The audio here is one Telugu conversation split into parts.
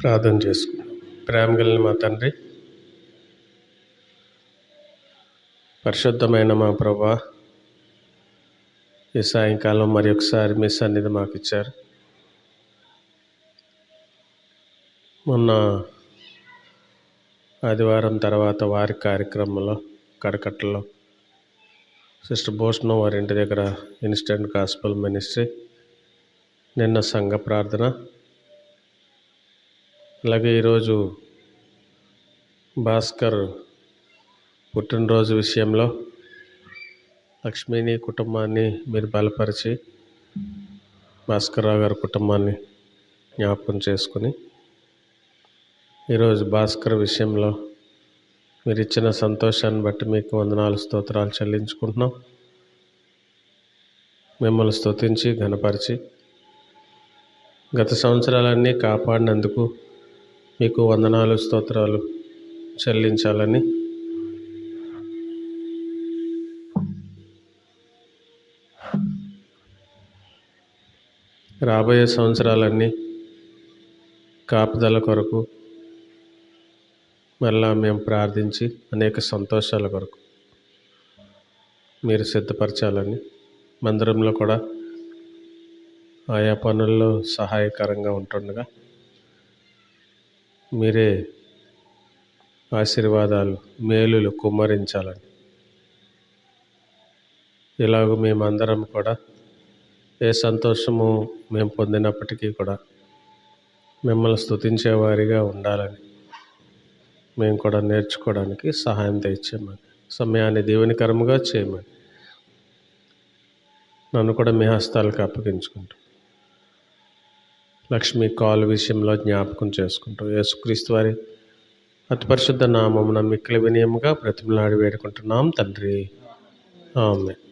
ప్రార్థన చేసుకుందాం. ప్రేమ కలిగిన మా తండ్రి, పరిశుద్ధమైన మా ప్రభువా, ఈ సాయంకాలం మరి ఒకసారి మీ సన్నిధి మాకు ఇచ్చారు. మొన్న ఆదివారం తర్వాత వారి కార్యక్రమంలో కడకట్టలో సిస్టర్ భూషణం వారి ఇంటి దగ్గర ఇన్స్టెంట్ గాస్పల్ మినిస్ట్రీ, నిన్న సంఘ ప్రార్థన, అలాగే ఈరోజు భాస్కర్ పుట్టినరోజు విషయంలో లక్ష్మిని కుటుంబాన్ని మీరు బలపరిచి భాస్కర్రావు గారి కుటుంబాన్ని జ్ఞాపకం చేసుకుని ఈరోజు భాస్కర్ విషయంలో మీరు ఇచ్చిన సంతోషాన్ని బట్టి మీకు వందనాలు స్తోత్రాలు చెల్లించుకుంటున్నాం. మిమ్మల్ని స్తుతించి ఘనపరిచి గత సంవత్సరాలన్నీ కాపాడినందుకు మీకు వందనాలు స్తోత్రాలు చెల్లించాలని రాబోయే సంవత్సరాలన్నీ కాపుదల కొరకు మళ్ళా మేము ప్రార్థించి అనేక సంతోషాల కొరకు మీరు సిద్ధపరచాలని, మందిరంలో కూడా ఆయా పనుల్లో సహాయకరంగా ఉంటుండగా మీరే ఆశీర్వాదాలు మేలులు కుమ్మరించాలని, ఇలాగ మేమందరం కూడా ఏ సంతోషము మేము పొందినప్పటికీ కూడా మిమ్మల్ని స్తుతించేవారిగా ఉండాలని మేము కూడా నేర్చుకోవడానికి సహాయం తెచ్చామని, సమయాన్ని దీవెనకరముగా చేయమని నన్ను కూడా మీ హస్తాలకు అప్పగించుకుంటూ లక్ష్మి కాల్ విషయంలో జ్ఞాపకం చేసుకుంటూ యేసుక్రీస్తు వారి అతి పరిశుద్ధ నామమున మిక్కిలి వినయముగా బ్రతిమలాడి వేడుకుంటున్నాం తండ్రి, ఆమేన్.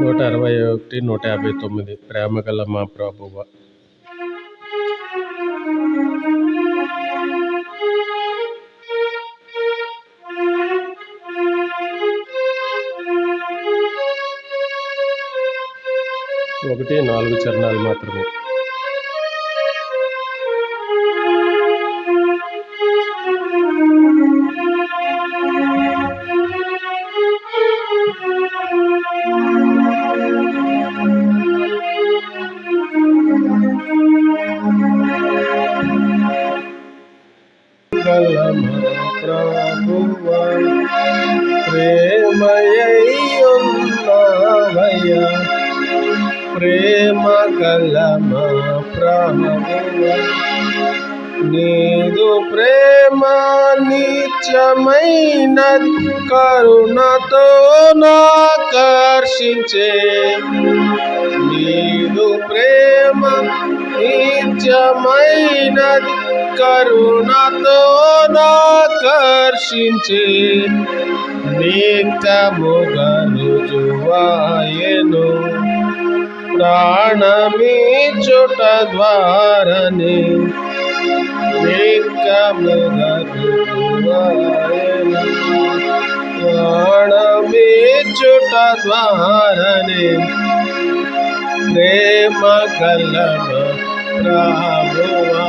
నూట 61, 159 ప్రేమగల మా ప్రభువా. ఒకటి 4 చరణాలు మాత్రమే. ప్రభువా ప్రేమయ్యున్నావయ్యా, ప్రేమ గల మా ప్రభువా, నీదు ప్రేమ నిత్యమైనది, కరుణతో నాకర్షించే. నీదు ప్రేమ నిత్యమైనది, కరుణతో నాకర్షించే. నిత్యముగా రుజువాయెను ప్రాణమిచ్చుట ద్వారానే. నిత్యముగా రుజువాయెను ప్రాణమిచ్చుట ద్వారానే. ప్రేమ గల ప్రభువా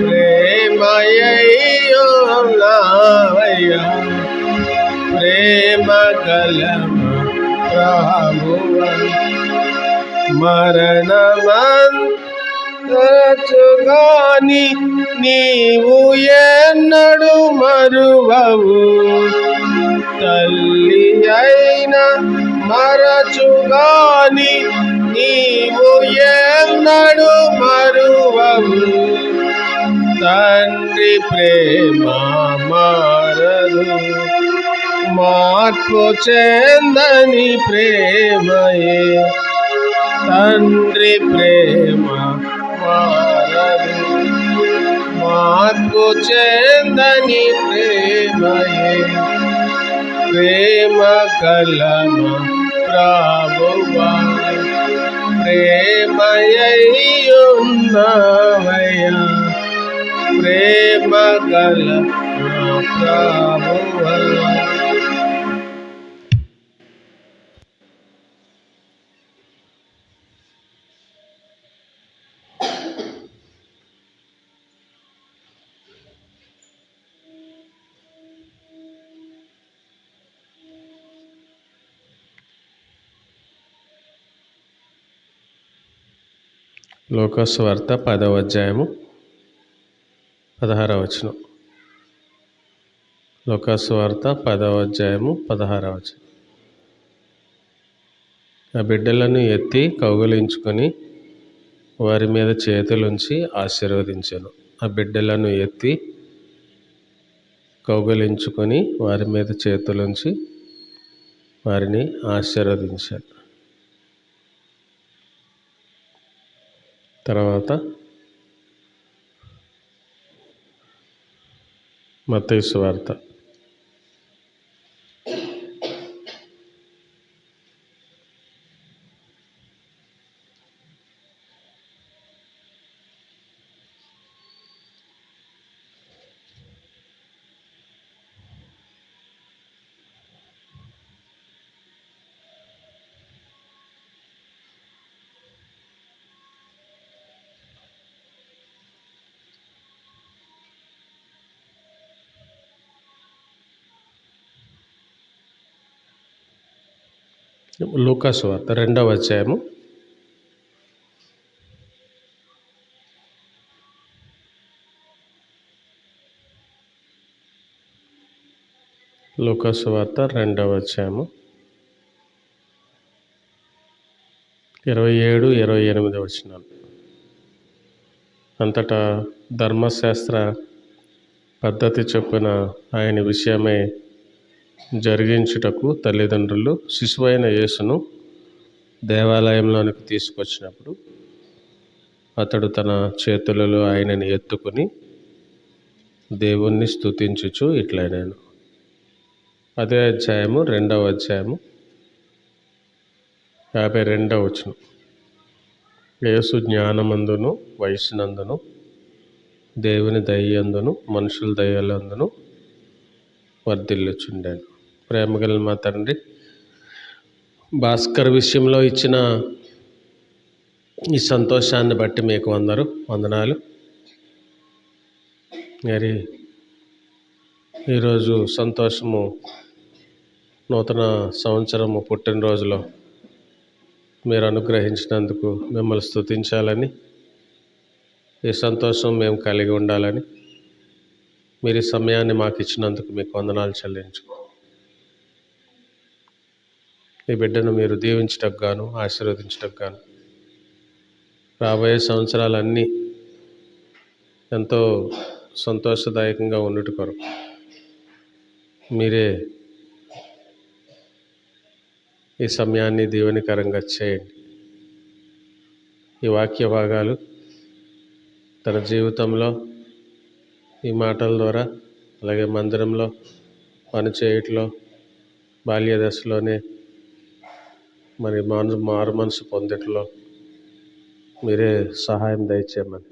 ప్రేమయ్యున్నావయ్యా, ప్రేమ గల ప్రభువా, మరణమంతచుగాని నీవు ఎన్నడు మరువవు. తల్లి అయినా మరచుగాని నీవు ఎన్నడు మరువవు. ప్రేమ మారదు, మార్పు చెందని ప్రేమయే తండ్రి ప్రేమ మారదు, మార్పు చెందని ప్రేమయే ప్రేమ కలమా ప్రభువా ప్రేమయ్యున్నవయ్యా ప్రేమ గల ప్రభువా. లూకాసు వార్త 10వ అధ్యాయము 16వ వచనం. లూకాసు వార్త 10వ అధ్యాయము 16వ వచనం. ఆ బిడ్డలను ఎత్తి కౌగిలించుకొని వారి మీద చేతులుంచి ఆశీర్వదించాను. ఆ బిడ్డలను ఎత్తి కౌగిలించుకొని వారి మీద చేతులుంచి వారిని ఆశీర్వదించాను. తర్వాత మత్తయి సువార్త 2వ అధ్యాయము 27-28 వచనాలు. అంతటా ధర్మశాస్త్ర పద్ధతి చొప్పున ఆయన విషయమై జరిగించుటకు తల్లిదండ్రులు శిశువైన యేసును దేవాలయంలోనికి తీసుకొచ్చినప్పుడు అతడు తన చేతులలో ఆయనని ఎత్తుకుని దేవుణ్ణి స్తుతించుచు ఇట్లనెను. అదే అధ్యాయము 2వ అధ్యాయము 52వ వచనం. యేసు జ్ఞానమందును వయస్సునందును దేవుని దయందును మనుషుల దయలందును వర్ధిల్లుచుండాను. ప్రేమగల మా తండ్రి, భాస్కర్ విషయంలో ఇచ్చిన ఈ సంతోషాన్ని బట్టి మీకు వందనాలు. మరి ఈరోజు సంతోషము నూతన సంవత్సరము పుట్టినరోజులో మీరు అనుగ్రహించినందుకు మిమ్మల్ని స్తుతించాలని, ఈ సంతోషం మేము కలిగి ఉండాలని మీరు ఈ సమయాన్ని మాకు ఇచ్చినందుకు మీకు వందనాలు చెల్లించు. ఈ బిడ్డను మీరు దీవించటకు గాను ఆశీర్వదించటకు గాను రాబోయే సంవత్సరాలన్నీ ఎంతో సంతోషదాయకంగా ఉండుట కొరకు మీరే ఈ సమయాన్ని దీవెనకరంగా చేయండి. ఈ వాక్య భాగాలు తన జీవితంలో ఈ మాటల ద్వారా, అలాగే మందిరంలో పనిచేయట్లో బాల్య దశలోనే మరి మారు మనసు పొందట్లో మీరే సహాయం దయచేయమని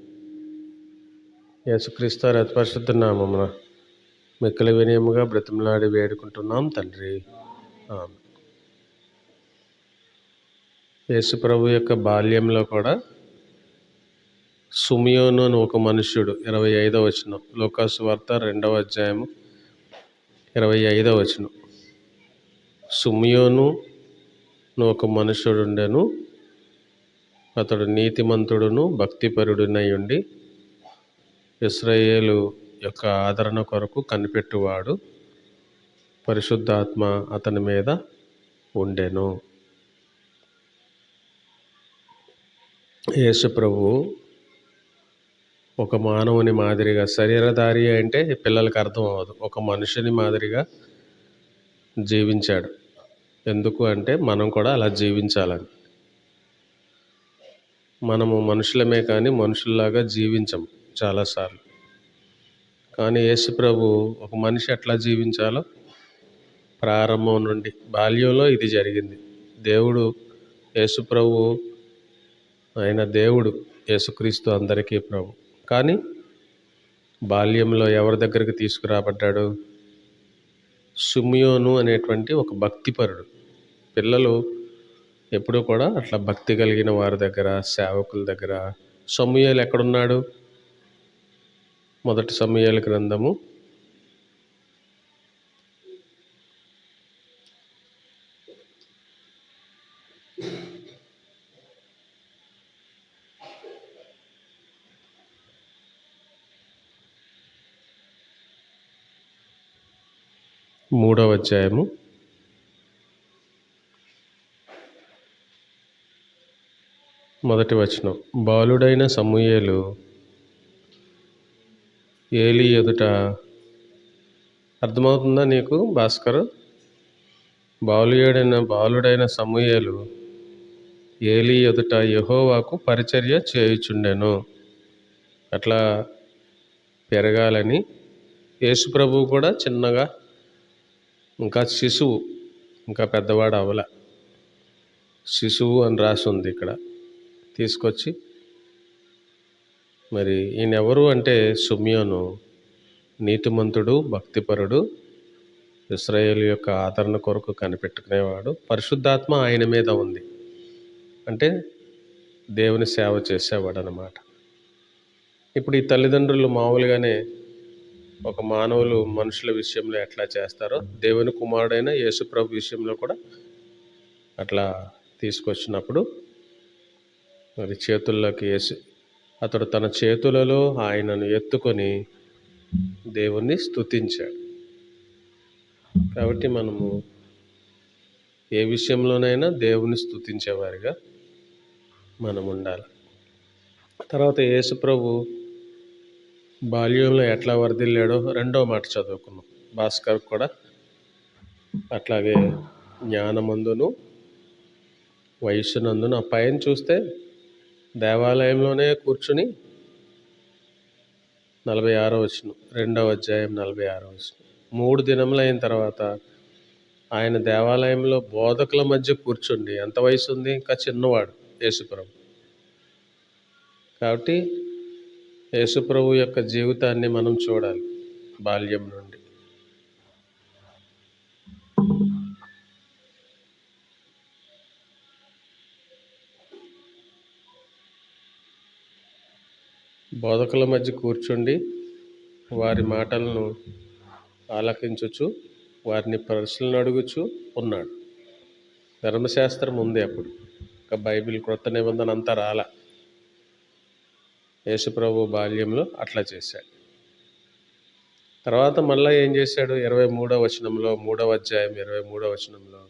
యేసుక్రీస్తు వారి అతి పరిశుద్ధ నామమున మిక్కిలి వినయముగా బ్రతిమలాడి వేడుకుంటున్నాం తండ్రి. ఆమేన్. యేసు ప్రభు యొక్క బాల్యంలో కూడా సుమియోను అని ఒక మనుష్యుడు 25వ వచనం. లూకాసు వార్త 2వ అధ్యాయము 25వ వచనం. సుమియోను ఒక మనుష్యుడుండెను, అతడు నీతిమంతుడును భక్తిపరుడునై ఉండి ఇశ్రాయేలు యొక్క ఆదరణ కొరకు కనిపెట్టువాడు, పరిశుద్ధాత్మ అతని మీద ఉండెను. యేసు ప్రభువు ఒక మానవుని మాదిరిగా, శరీరధారి అంటే పిల్లలకి అర్థం అవ్వదు, ఒక మనిషిని మాదిరిగా జీవించాడు. ఎందుకు అంటే మనం కూడా అలా జీవించాలని. మనము మనుషులమే కానీ మనుషుల్లాగా జీవించం చాలాసార్లు. కానీ యేసు ప్రభు ఒక మనిషి ఎట్లా జీవించాలో ప్రారంభం నుండి బాల్యంలో ఇది జరిగింది. దేవుడు యేసు ప్రభు, ఆయన దేవుడు, యేసుక్రీస్తు అందరికీ ప్రభు. కానీ బాల్యంలో ఎవరి దగ్గరికి తీసుకురాబడ్డాడు? సిమియోను అనేటువంటి ఒక భక్తిపరుడు. పిల్లలు ఎప్పుడూ కూడా అట్లా భక్తి కలిగిన వారి దగ్గర, సేవకుల దగ్గర. సమూయేలు ఎక్కడున్నాడు? మొదటి సమూయేలు గ్రంథము 3వ అధ్యాయము 1వ వచనం. బాలుడైన సమూయేలు ఏలీ ఎదుట, అర్థమవుతుందా నీకు భాస్కర్? బాలుడైన సమూయేలు ఏలీ ఎదుట యెహోవాకు పరిచర్య చేయుచుండెను. అట్లా పెరగాలని. యేసు ప్రభువు కూడా చిన్నగా, ఇంకా శిశువు, ఇంకా పెద్దవాడు అవ్వల, శిశువు అని రాసి ఉంది ఇక్కడ. తీసుకొచ్చి మరి ఈయన ఎవరు అంటే సిమియోను, నీతిమంతుడు, భక్తిపరుడు, ఇశ్రాయేలు యొక్క ఆదరణ కొరకు కనిపెట్టుకునేవాడు. పరిశుద్ధాత్మ ఆయన మీద ఉంది, అంటే దేవుని సేవ చేసేవాడు అన్నమాట. ఇప్పుడు ఈ తల్లిదండ్రులు మామూలుగానే ఒక మానవులు మనుషుల విషయంలో ఎట్లా చేస్తారో దేవుని కుమారుడైన యేసుప్రభు విషయంలో కూడా అట్లా తీసుకొచ్చినప్పుడు మరి చేతుల్లోకి వేసి అతడు తన చేతులలో ఆయనను ఎత్తుకొని దేవుణ్ణి స్తుతించాడు. కాబట్టి మనము ఏ విషయంలోనైనా దేవుని స్తుతించేవారిగా మనం ఉండాలి. తర్వాత యేసుప్రభు బాల్యంలో ఎట్లా వర్ధిల్లాడో రెండో మాట చదువుకున్నాం. భాస్కర్ కూడా అట్లాగే జ్ఞానమందును వయస్సునందును. ఆ పైన చూస్తే దేవాలయంలోనే కూర్చుని 46వ వచనం, 2వ అధ్యాయం 46వ వచనం. 3 దినములు అయిన తర్వాత ఆయన దేవాలయంలో బోధకుల మధ్య కూర్చుండి, ఎంత వయసు ఉంది? ఇంకా చిన్నవాడు యేసుప్రభు. కాబట్టి యేసుప్రభు యొక్క జీవితాన్ని మనం చూడాలి బాల్యం నుండి. బోధకుల మధ్య కూర్చుండి వారి మాటలను ఆలకించుచు వారిని ప్రశ్నలు అడుగుచు ఉన్నాడు. ధర్మశాస్త్రం ఉంది అప్పుడు, ఇంకా బైబిల్ క్రొత్త నిబంధన అంతా రాల. యేసుప్రభు బాల్యంలో అట్లా చేశాడు. తర్వాత మళ్ళీ ఏం చేశాడు? 23వ వచనంలో, 3వ అధ్యాయం 23వ వచనంలో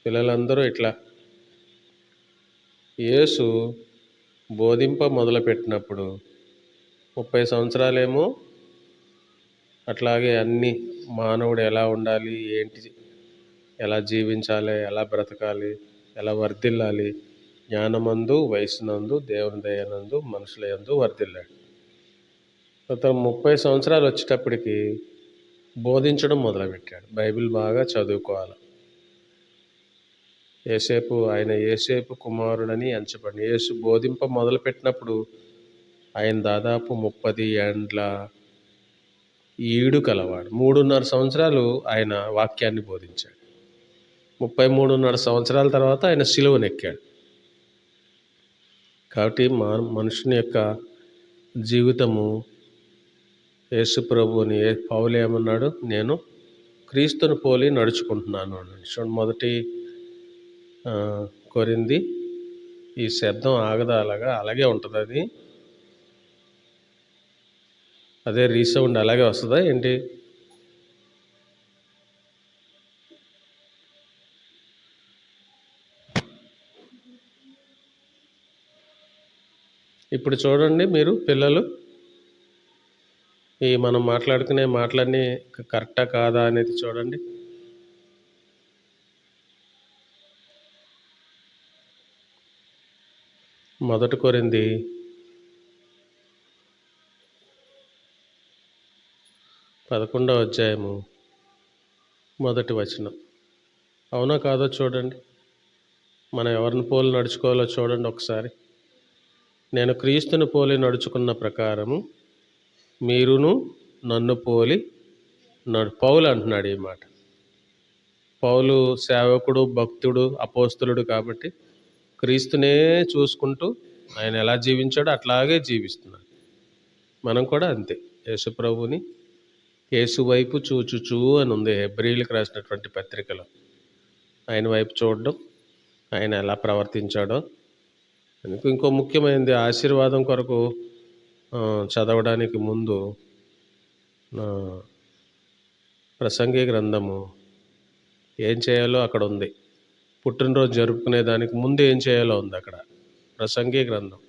పిల్లలందరూ ఇట్లా యేసు బోధింప మొదలుపెట్టినప్పుడు 30 సంవత్సరాలేమో అట్లాగే అన్ని మానవుడు ఎలా ఉండాలి, ఏంటి, ఎలా జీవించాలి, ఎలా బ్రతకాలి, ఎలా వర్ధిల్లాలి, జ్ఞానమందు వయసునందు దేవుని దయనందు మనుషుల యందు వర్ధిల్లాడు. తర్వాత 30 సంవత్సరాలు వచ్చేటప్పటికి బోధించడం మొదలుపెట్టాడు. బైబిల్ బాగా చదువుకోవాలి. ఆయన యేసేపు కుమారుడని ఎంచబడి యేసు బోధింప మొదలుపెట్టినప్పుడు ఆయన దాదాపు 30 ఏండ్ల ఈడు కలవాడు. 3.5 సంవత్సరాలు ఆయన వాక్యాన్ని బోధించాడు. 33.5 సంవత్సరాల తర్వాత ఆయన సిలువనెక్కాడు. కాబట్టి మనుషుని యొక్క జీవితము యేసు ప్రభువుని పౌలు ఏమన్నాడు? నేను క్రీస్తుని పోలి నడుచుకుంటున్నాను అన్నాడు. చూడండి, మొదటి కొరింది, ఈ శబ్దం ఆగదా? అలాగే ఉంటుంది. అది అదే రీసౌండ్ అలాగే వస్తుందా ఏంటి? ఇప్పుడు చూడండి మీరు పిల్లలు, ఈ మనం మాట్లాడుకునే మాటలన్నీ కరెక్టా కాదా అనేది చూడండి. మొదటి కొరింథీ 11వ అధ్యాయము మొదటి వచనం. అవునా కాదో చూడండి. మనం ఎవరిని పోలి నడుచుకోవాలో చూడండి ఒకసారి. నేను క్రీస్తుని పోలి నడుచుకున్న ప్రకారము మీరును నన్ను పోలి పౌలు అంటున్నాడు ఈ మాట. పౌలు సేవకుడు, భక్తుడు, అపోస్తలుడు కాబట్టి క్రీస్తునే చూసుకుంటూ ఆయన ఎలా జీవించాడో అట్లాగే జీవిస్తున్నాడు. మనం కూడా అంతే. యేసుప్రభుని యేసు వైపు చూచుచూ అని ఉంది హెబ్రీయులకు రాసినటువంటి పత్రికలో. ఆయన వైపు చూడడం, ఆయన ఎలా ప్రవర్తించాడో. ఇంకో ముఖ్యమైనది ఆశీర్వాదం కొరకు చదవడానికి ముందు ప్రసంగి గ్రంథము ఏం చేయాలో అక్కడ ఉంది. పుట్టినరోజు జరుపుకునే దానికి ముందు ఏం చేయాలో ఉంది అక్కడ. ప్రసంగి గ్రంథం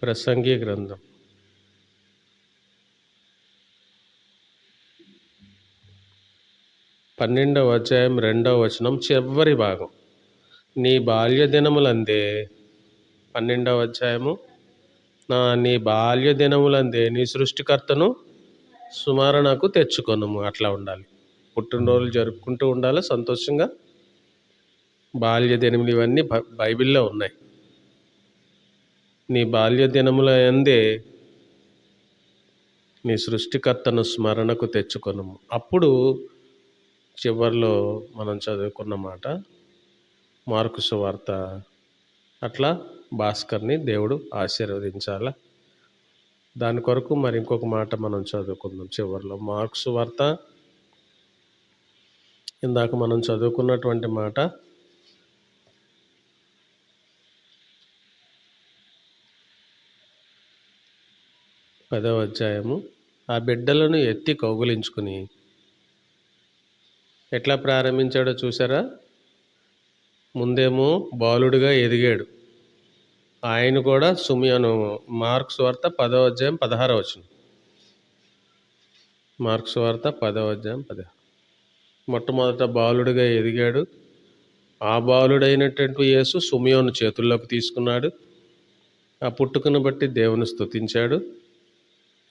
ప్రసంగి గ్రంథం 12వ అధ్యాయం 2వ వచనం చివరి భాగం. నీ బాల్య దినములందే 12వ అధ్యాయము నీ బాల్య దినములందే నీ సృష్టికర్తను స్మరణకు తెచ్చుకొనుము. అట్లా ఉండాలి. పుట్టినరోజులు జరుపుకుంటూ ఉండాలి సంతోషంగా. బాల్య దినములు ఇవన్నీ బైబిల్లో ఉన్నాయి. నీ బాల్య దినముల యందే నీ సృష్టికర్తను స్మరణకు తెచ్చుకొనుము. అప్పుడు చివరిలో మనం చదువుకున్న మాట మార్కు సువార్త. అట్లా భాస్కర్ని దేవుడు ఆశీర్వదించాల. దాని కొరకు మరి ఇంకొక మాట మనం చదువుకుందాం చివరిలో. మార్కు సువార్త ఇందాక మనం చదువుకున్నటువంటి మాట 10వ అధ్యాయము. ఆ బిడ్డలను ఎత్తి కౌగులించుకుని ఎట్లా ప్రారంభించాడో చూసారా? ముందేమో బాలుడుగా ఎదిగాడు. ఆయన కూడా సుమియోను. మార్కు సువార్త 10వ అధ్యాయం 16వ వచనం. మార్కు సువార్త 10వ అధ్యాయం 16. మొట్టమొదట బాలుడిగా ఎదిగాడు. ఆ బాలుడైనటువంటి యేసు సుమియోను చేతుల్లోకి తీసుకున్నాడు. ఆ పుట్టుకను బట్టి దేవుని స్తుతించాడు.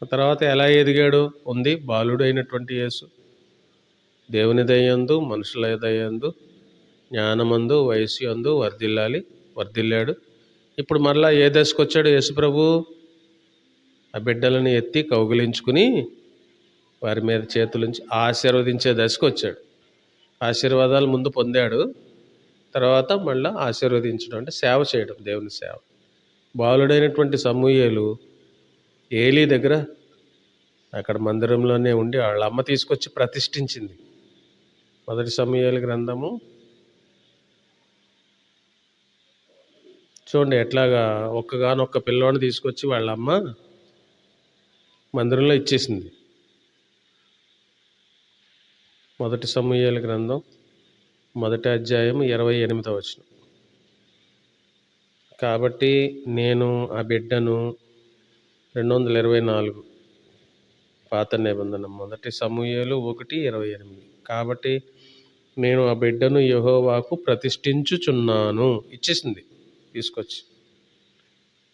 ఆ తర్వాత ఎలా ఎదిగాడు ఉంది. బాలుడైనటువంటి యేసు దేవుని దయందు, మనుషుల దయందు, జ్ఞానమందు, వయస్సు యందు వర్ధిల్లాడు. ఇప్పుడు మరలా ఏ దశకు వచ్చాడు యేసుప్రభు? ఆ బిడ్డలను ఎత్తి కౌగిలించుకుని వారి మీద చేతులుంచి ఆశీర్వదించే దశకు వచ్చాడు. ఆశీర్వాదాలు ముందు పొందాడు. తర్వాత మళ్ళీ ఆశీర్వదించడం అంటే సేవ చేయడం, దేవుని సేవ. బాలుడైనటువంటి సమూయేలు ఏలీ దగ్గర అక్కడ మందిరంలోనే ఉండి వాళ్ళ అమ్మ తీసుకొచ్చి ప్రతిష్ఠించింది. మొదటి సమూయేలు గ్రంథము చూడండి ఎట్లాగా ఒక్కగానొక్క పిల్లోని తీసుకొచ్చి వాళ్ళ అమ్మ మందిరంలో ఇచ్చేసింది. మొదటి సమూయేలు గ్రంథం 1వ అధ్యాయం 28వ వచనం. కాబట్టి నేను ఆ బిడ్డను 224 పాత నిబంధన. మొదటి సమూయేలు 1:28. కాబట్టి నేను ఆ బిడ్డను యెహోవాకు ప్రతిష్ఠించుచున్నాను. ఇచ్చేసింది తీసుకొచ్చి.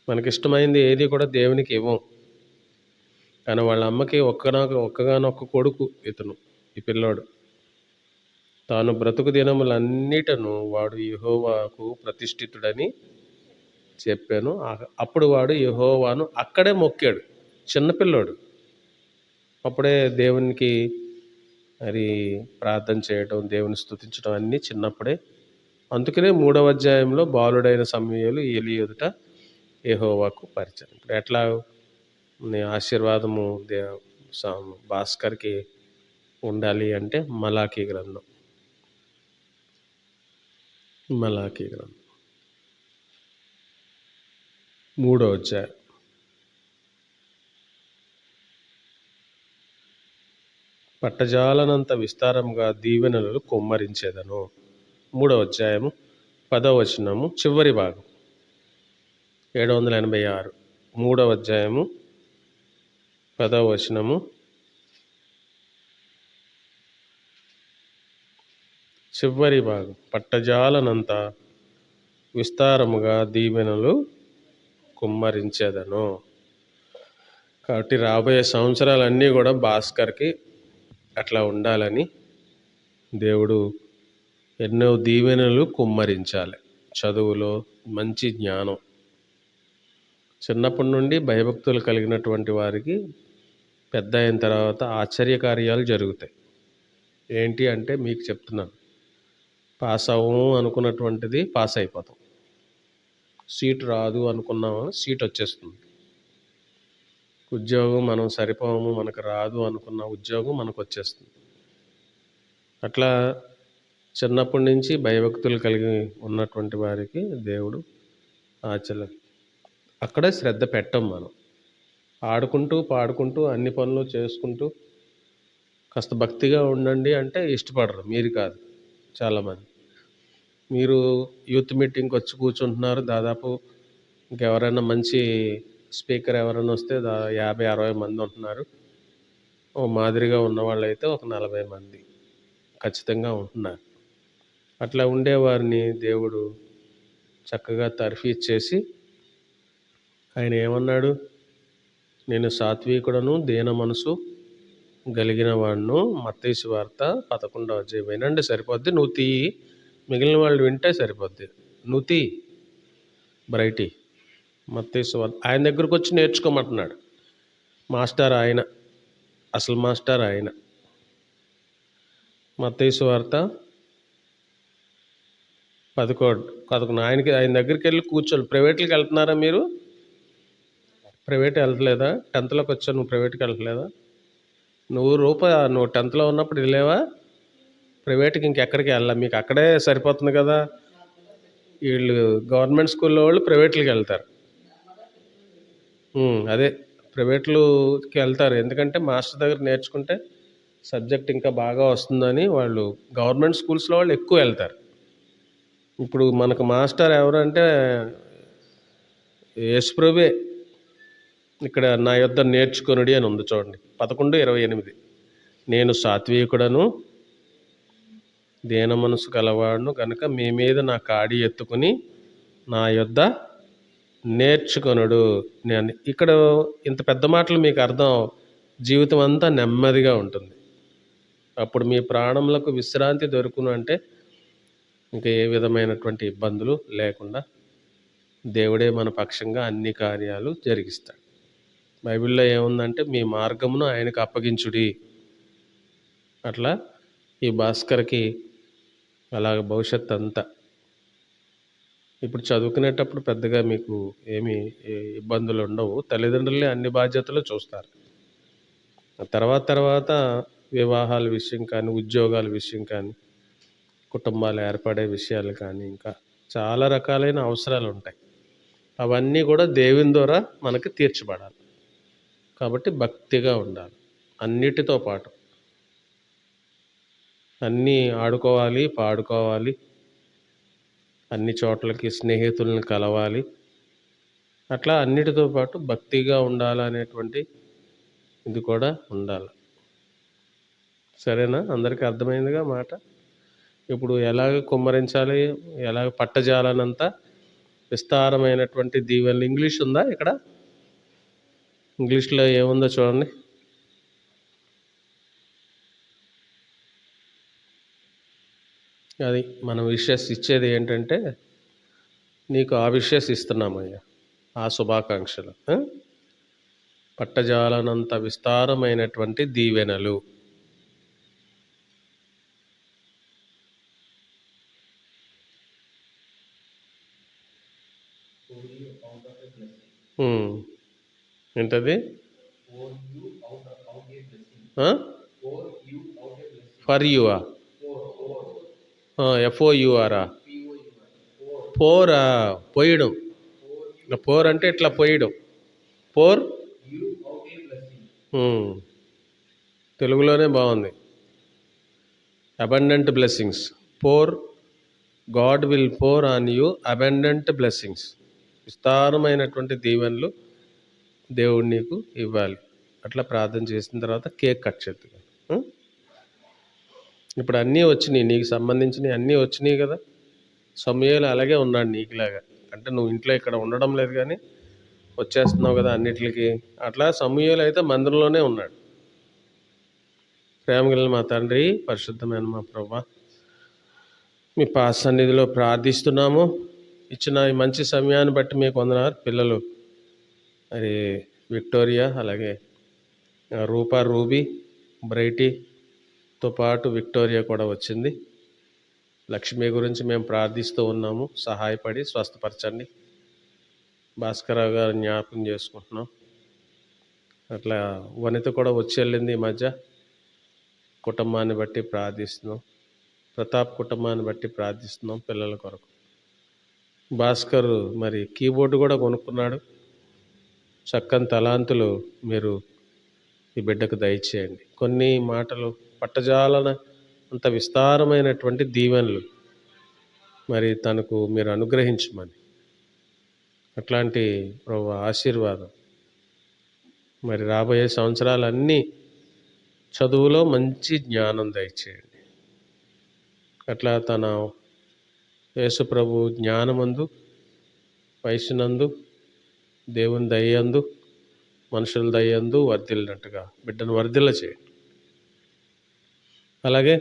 మనకిష్టమైంది ఏది కూడా దేవునికి ఇవ్వం. కానీ వాళ్ళ అమ్మకి ఒక్కగానొక్క కొడుకు ఇతను, ఈ పిల్లోడు. తాను బ్రతుకు దినములన్నిటను వాడు యెహోవాకు ప్రతిష్ఠితుడని చెప్పాను. అప్పుడు వాడు యెహోవాను అక్కడే మొక్కాడు. చిన్నపిల్లోడు. అప్పుడే దేవునికి మరి ప్రార్థన చేయడం, దేవుని స్తుతించడం అన్నీ చిన్నప్పుడే. అందుకనే 3వ అధ్యాయంలో బాలుడైన సమూయేలు ఏలీ ఎదుట యెహోవాకు పరిచయం. ఇప్పుడు ఎట్లా ఆశీర్వాదము భాస్కర్కి ఉండాలి అంటే మలాకీ గ్రంథం 3వ అధ్యాయం పట్టజాలనంత విస్తారముగా దీవెనలు కుమ్మరించేదను. 3వ అధ్యాయము 10వ వచనము చివరి భాగం 786. 3వ అధ్యాయము 10వ వచనము చివరి భాగం. పట్టజాలనంత విస్తారముగా దీవెనలు కుమ్మరించేదను. కాబట్టి రాబోయే సంవత్సరాలన్నీ కూడా భాస్కర్కి అట్లా ఉండాలని దేవుడు ఎన్నో దీవెనలు కుమ్మరించాలి. చదువులో మంచి జ్ఞానం. చిన్నప్పటి నుండి భయభక్తులు కలిగినటువంటి వారికి పెద్ద అయిన తర్వాత ఆశ్చర్యకార్యాలు జరుగుతాయి. ఏంటి అంటే మీకు చెప్తున్నాను, పాస్ అవ్వము అనుకున్నటువంటిది పాస్ అయిపోతాం. సీట్ రాదు అనుకున్నాము, సీట్ వచ్చేస్తుంది. ఉద్యోగం మనం సరిపోము, మనకు రాదు అనుకున్న ఉద్యోగం మనకు వచ్చేస్తుంది. అట్లా చిన్నప్పటి నుంచి భయభక్తులు కలిగి ఉన్నటువంటి వారికి దేవుడు అక్కడే శ్రద్ధ పెట్టం. మనం ఆడుకుంటూ పాడుకుంటూ అన్ని పనులు చేసుకుంటూ కాస్త భక్తిగా ఉండండి అంటే ఇష్టపడరు. మీరు కాదు, చాలామంది. మీరు యూత్ మీటింగ్కి వచ్చి కూర్చుంటున్నారు, దాదాపు ఇంకెవరైనా మంచి స్పీకర్ ఎవరైనా వస్తే 50-60 మంది ఉంటున్నారు. ఓ మాదిరిగా ఉన్నవాళ్ళు అయితే ఒక 40 మంది ఖచ్చితంగా ఉంటున్నారు. అట్లా ఉండేవారిని దేవుడు చక్కగా తర్ఫీదు చేసి ఆయన ఏమన్నాడు, నేను సాత్వికుడను దీన మనసు కలిగిన వాడును. మత్తయి సువార్త 11వ అధ్యాయం. వినండి సరిపోద్ది, నువ్వు తీయి, మిగిలిన వాళ్ళు వింటే సరిపోద్ది. నువ్వు తీ బ్రైటీ. మత్తయి సువార్త ఆయన దగ్గరకు వచ్చి నేర్చుకోమంటున్నాడు. మాస్టర్ ఆయన, అసలు మాస్టర్ ఆయన. మత్తయి సువార్త 11 ఆయన దగ్గరికి వెళ్ళి కూర్చోండి. ప్రైవేట్కి వెళ్తున్నారా మీరు? ప్రైవేట్ వెళ్ళట్లేదా? 10థ్లోకి వచ్చావు, నువ్వు ప్రైవేట్కి వెళ్ళట్లేదా? నువ్వు 10థ్లో ఉన్నప్పుడు వెళ్ళేవా ప్రైవేట్కి? ఇంకెక్కడికి వెళ్ళా, మీకు అక్కడే సరిపోతుంది కదా. వీళ్ళు గవర్నమెంట్ స్కూల్లో వాళ్ళు ప్రైవేట్లకి వెళ్తారు. అదే ప్రైవేట్లకి వెళ్తారు, ఎందుకంటే మాస్టర్ దగ్గర నేర్చుకుంటే సబ్జెక్ట్ ఇంకా బాగా వస్తుందని వాళ్ళు గవర్నమెంట్ స్కూల్స్లో వాళ్ళు ఎక్కువ వెళ్తారు. ఇప్పుడు మనకు మాస్టర్ ఎవరంటే యేసుప్రభువే. ఇక్కడ నా యొద్ద నేర్చుకొనుడి అని ఉంది చూడండి, 11:28. నేను సాత్వికుడను దీన మనసు గలవాడును కనుక మీ మీద నా కాడి ఎత్తుకుని నా యొద్ద నేర్చుకొనుడు. నేను ఇక్కడ ఇంత పెద్ద మాటలు మీకు అర్థం, జీవితం అంతా నెమ్మదిగా ఉంటుంది. అప్పుడు మీ ప్రాణములకు విశ్రాంతి దొరుకును. అంటే ఇంకా ఏ విధమైనటువంటి ఇబ్బందులు లేకుండా దేవుడే మన పక్షంగా అన్ని కార్యాలు జరిగిస్తాడు. బైబిల్లో ఏముందంటే మీ మార్గమును ఆయనకు అప్పగించుడి. అట్లా ఈ భాస్కర్కి అలాగ భవిష్యత్తు అంతా. ఇప్పుడు చదువుకునేటప్పుడు పెద్దగా మీకు ఏమీ ఇబ్బందులు ఉండవు. తల్లిదండ్రులే అన్ని బాధ్యతలు చూస్తారు. తర్వాత వివాహాల విషయం కానీ, ఉద్యోగాల విషయం కానీ, కుటుంబాలు ఏర్పడే విషయాలు కానీ, ఇంకా చాలా రకాలైన అవసరాలు ఉంటాయి. అవన్నీ కూడా దేవుని ద్వారా మనకి తీర్చబడాలి. కాబట్టి భక్తిగా ఉండాలి. అన్నిటితో పాటు అన్నీ ఆడుకోవాలి, పాడుకోవాలి, అన్ని చోట్లకి స్నేహితులను కలవాలి. అట్లా అన్నిటితో పాటు భక్తిగా ఉండాలనేటువంటి ఇది కూడా ఉండాలి. సరేనా? అందరికీ అర్థమైందిగా మాట. ఇప్పుడు ఎలాగ కుమ్మరించాలి, ఎలాగ పట్టజాలనంత విస్తారమైనటువంటి దీవెనలు. ఇంగ్లీష్ ఉందా ఇక్కడ? ఇంగ్లీష్లో ఏముందో చూడండి. అది మనం విషెస్ ఇచ్చేది ఏంటంటే, నీకు ఆ విషెస్ ఇస్తున్నామయ్యా, ఆ శుభాకాంక్షలు. పట్టజాలనంత విస్తారమైనటువంటి దీవెనలు. ఏంటది? ఫర్ యూఆ, FOURA, పోరా, పోయడం. పోర్ అంటే ఇట్లా పోయడం. పోర్ తెలుగులోనే బాగుంది. Abundant blessings. Pour God will pour on you abundant blessings. విస్తారమైనటువంటి దీవెనలు దేవుడు నీకు ఇవ్వాలి. అట్లా ప్రార్థన చేసిన తర్వాత కేక్ కట్ చేద్దాం. ఇప్పుడు అన్నీ వచ్చినాయి, నీకు సంబంధించినవి అన్నీ వచ్చినాయి కదా. సమూయేలు అలాగే ఉన్నాడు నీకులాగా. అంటే నువ్వు ఇంట్లో ఇక్కడ ఉండడం లేదు కానీ వచ్చేస్తున్నావు కదా అన్నిటికి. అట్లా సమూయేలు అయితే మందిరంలోనే ఉన్నాడు. ప్రేమగల మా తండ్రి, పరిశుద్ధమైన మా ప్రభువా, మీ పాద సన్నిధిలో ప్రార్థిస్తున్నాము. ఇచ్చిన ఈ మంచి సమయాన్ని బట్టి మీకు వందనాలు. పిల్లలు మరి విక్టోరియా, అలాగే రూపా, రూబీ, బ్రైటీతో పాటు విక్టోరియా కూడా వచ్చింది. లక్ష్మి గురించి మేము ప్రార్థిస్తూ ఉన్నాము. సహాయపడి స్వస్థపరచండి. భాస్కరరావు గారు జ్ఞాపకం చేసుకుంటున్నాం. అట్లా వనిత కూడా వచ్చి వెళ్ళింది ఈ మధ్య. కుటుంబాన్ని బట్టి ప్రార్థిస్తున్నాం. ప్రతాప్ కుటుంబాన్ని బట్టి ప్రార్థిస్తున్నాం పిల్లల కొరకు. భాస్కర్ మరి కీబోర్డు కూడా కొనుక్కున్నాడు. చక్కని తలాంతులు మీరు ఈ బిడ్డకు దయచేయండి. కొన్ని మాటలు పట్టజాలన అంత విస్తారమైనటువంటి దీవెనలు మరి తనకు మీరు అనుగ్రహించమని, అట్లాంటి ప్రభువా ఆశీర్వాదం మరి రాబోయే సంవత్సరాలన్నీ చదువులో మంచి జ్ఞానం దయచేయండి. అట్లా తన యేసు ప్రభు జ్ఞానమందు, వయసునందు, దేవుని దయందు, మనుషుల దయందు వర్ధిల్లినట్టుగా బిడ్డను వర్ధిల్ల చేయండి. అలాగే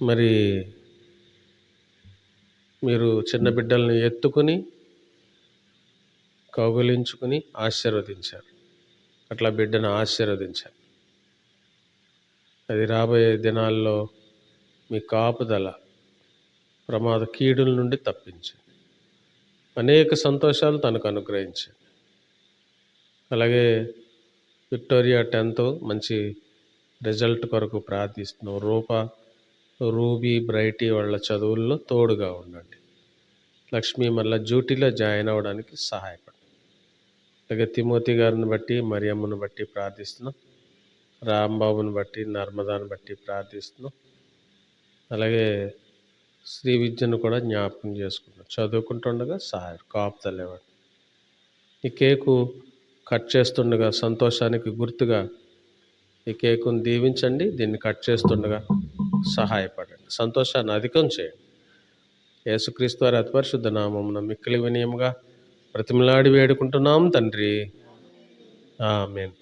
మరి మీరు చిన్న బిడ్డల్ని ఎత్తుకుని కౌగిలించుకుని ఆశీర్వదించారు. అట్లా బిడ్డను ఆశీర్వదించారు. అది రాబోయే దినాల్లో మీ కాపుదల, ప్రమాద కీడుల నుండి తప్పించండి. అనేక సంతోషాలు తనకు అనుగ్రహించండి. అలాగే విక్టోరియా 10th మంచి రిజల్ట్ కొరకు ప్రార్థిస్తున్నాం. రూపా, రూబీ, బ్రైటీ వాళ్ళ చదువుల్లో తోడుగా ఉండండి. లక్ష్మి మళ్ళీ డ్యూటీలో జాయిన్ అవ్వడానికి సహాయపడండి. అలాగే తిమోతి గారిని బట్టి, మరియమ్మను బట్టి ప్రార్థిస్తున్నాం. రాంబాబుని బట్టి, నర్మదాని బట్టి ప్రార్థిస్తున్నాం. అలాగే శ్రీ విద్యను కూడా జ్ఞాపకం చేసుకున్నాం. చదువుకుంటుండగా కాపుతలేవాడు. ఈ కేకు కట్ చేస్తుండగా సంతోషానికి గుర్తుగా ఈ కేకును దీవించండి. దీన్ని కట్ చేస్తుండగా సహాయపడండి. సంతోషాన్ని అధికం చేయండి. యేసుక్రీస్తు వారి అతి పరిశుద్ధ నామమున మిక్కిలి వినయముగా బ్రతిమలాడి వేడుకుంటున్నాం తండ్రి. ఆమేన్.